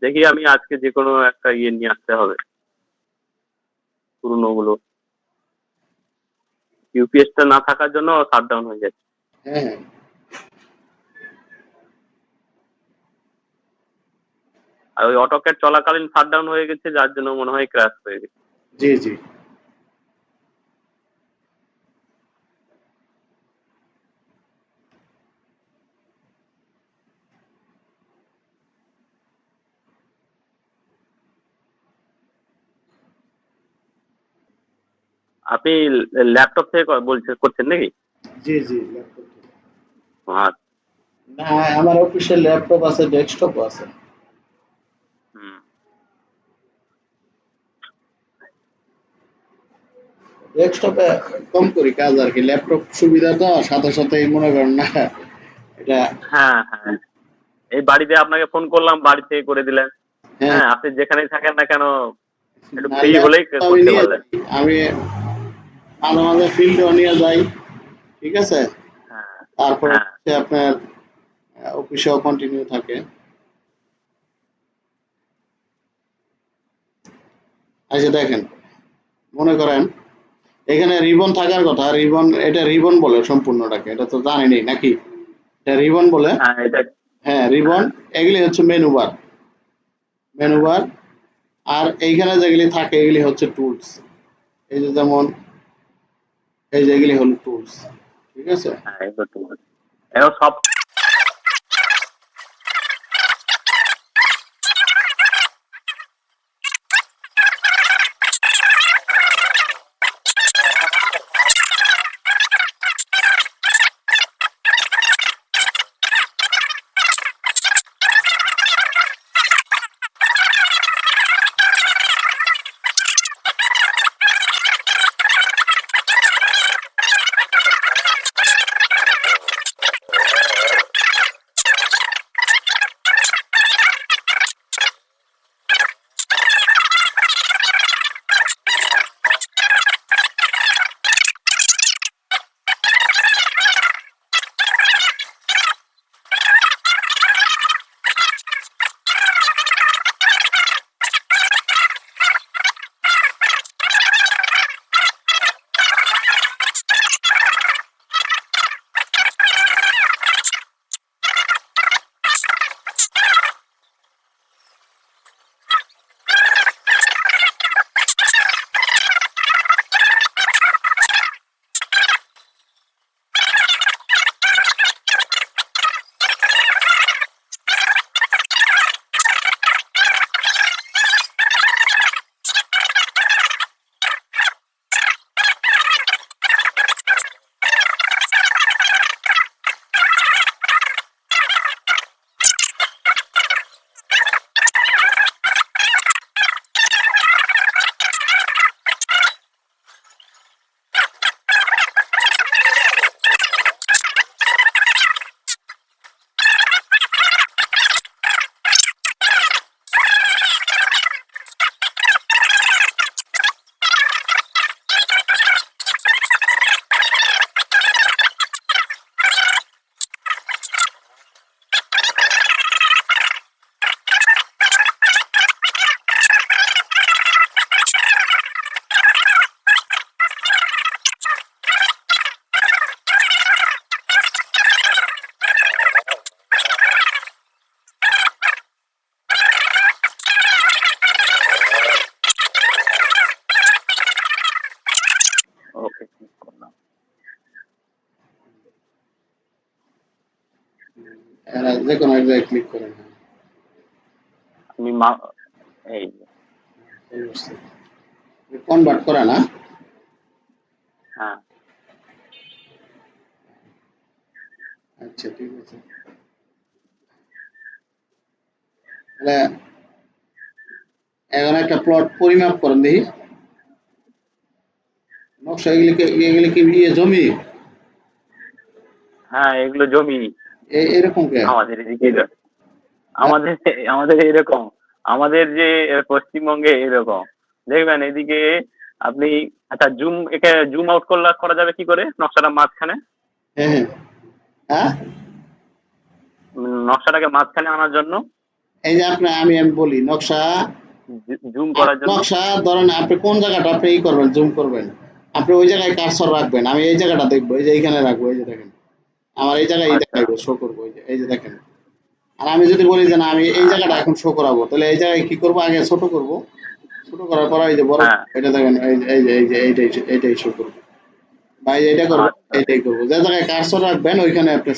দেখি আমি আজকে যে কোনো একটা ইয়ে নিয়ে আসতে হবে, পুরনো গুলো। ইউপিএসটা না থাকার জন্য শাটডাউন হয়ে যাচ্ছে। হ্যাঁ হ্যাঁ আর ওই অটোক্যাড চলাকালীন শাটডাউন হয়ে গেছে, যার জন্য মনে হয় ক্র্যাশ হয়ে গেছে। জি জি। আপনি ল্যাপটপ থেকে করছেন নাকি? জি জি ল্যাপটপ। আচ্ছা। না, আমার অফিসের ল্যাপটপ আছে, ডেস্কটপও আছে। হুম। ডেস্কটপে কম করি কাজ আর কি, ল্যাপটপ সুবিধা তো সাথে সাথেই মনে করেন না এটা। হ্যাঁ, হ্যাঁ। এই বাড়িতে আপনাকে ফোন করলাম, বাড়ি থেকে করে দিলেন। হ্যাঁ, হ্যাঁ, আপনি যেখানেই থাকেন না কেন একটু না ফ্রি হলেই ল্যাপটপ আমি করতে নিয়ে পারলেন। যাই, আমি মাঝে মাঝে ফিল্ডেও নিয়ে যাই, ঠিক আছে। হ্যাঁ, তারপর হ্যাঁ। হচ্ছে আপনার অফিসেও কন্টিনিউ থাকে। আচ্ছা দেখেন, মনে করেন এখানে রিবন থাকার কথা, রিবন, এটা রিবন বলে সম্পূর্ণটাকে, এটা তো জানেনই নাকি, এটা রিবন বলে। হ্যাঁ, এটা। হ্যাঁ রিবন, হ্যাঁ, এগুলি হচ্ছে মেনু বার, মেনু হ্যাঁ, বার। আর এইখানে যেগুলি থাকে এগুলি হচ্ছে টুলস, এই যে যেমন এই যে এগুলি হলো টুলস, ঠিক আছে। হ্যাঁ, এগুলো ঠিক আছে। এগুলো সব। ওকে, ক্লিক করলাম। যে কোনো এক জায়গায় ক্লিক করেন। আমি এই যে। কনভার্ট করে না। হ্যাঁ। আচ্ছা ঠিক আছে, তাহলে এখন একটা প্লট পরিমাপ করেন দেখি। নকশা এগুলি কি ইয়ে জমি? হ্যাঁ, এগুলো জমি। এরকম কে? আমাদের এদিকে হ্যাঁ আমাদের আমাদের এরকম। আমাদের যে পশ্চিমবঙ্গে এরকম দেখবেন এদিকে। আপনি আচ্ছা, একে জুম আউট করা যাবে কি করে নকশাটা মাঝখানে? হ্যাঁ হ্যাঁ। হ্যাঁ? নকশাটাকে মাঝখানে আনার জন্য এই যে আমি বলি নকশা, জুম করার জন্য। নকশা ধরেন আপনি কোন জায়গাটা আপনি ই করবেন, জুম করবেন, আপনি ওই জায়গায় কার্সর রাখবেন, আমি এই জায়গাটা দেখবো, এই যে এইখানে রাখবো, এই যে দেখেন আমার এই জায়গায় আচ্ছা। দেখাইবো, শো করবো, এই যে দেখেন। আর আমি যদি বলি যে না আমি এই জায়গাটা এখন শো করাবো, তাহলে এই জায়গায় কি করবো, আগে ছোট করব, ছোট করার পর এই যে বড়, হ্যাঁ। এটা দেখেন, এই যে এইটাই শো করবো, বা এই যে এটা করবো, আচ্ছা। এইটাই করবো, যে জায়গায় কার্সর রাখবেন ওইখানে আপনি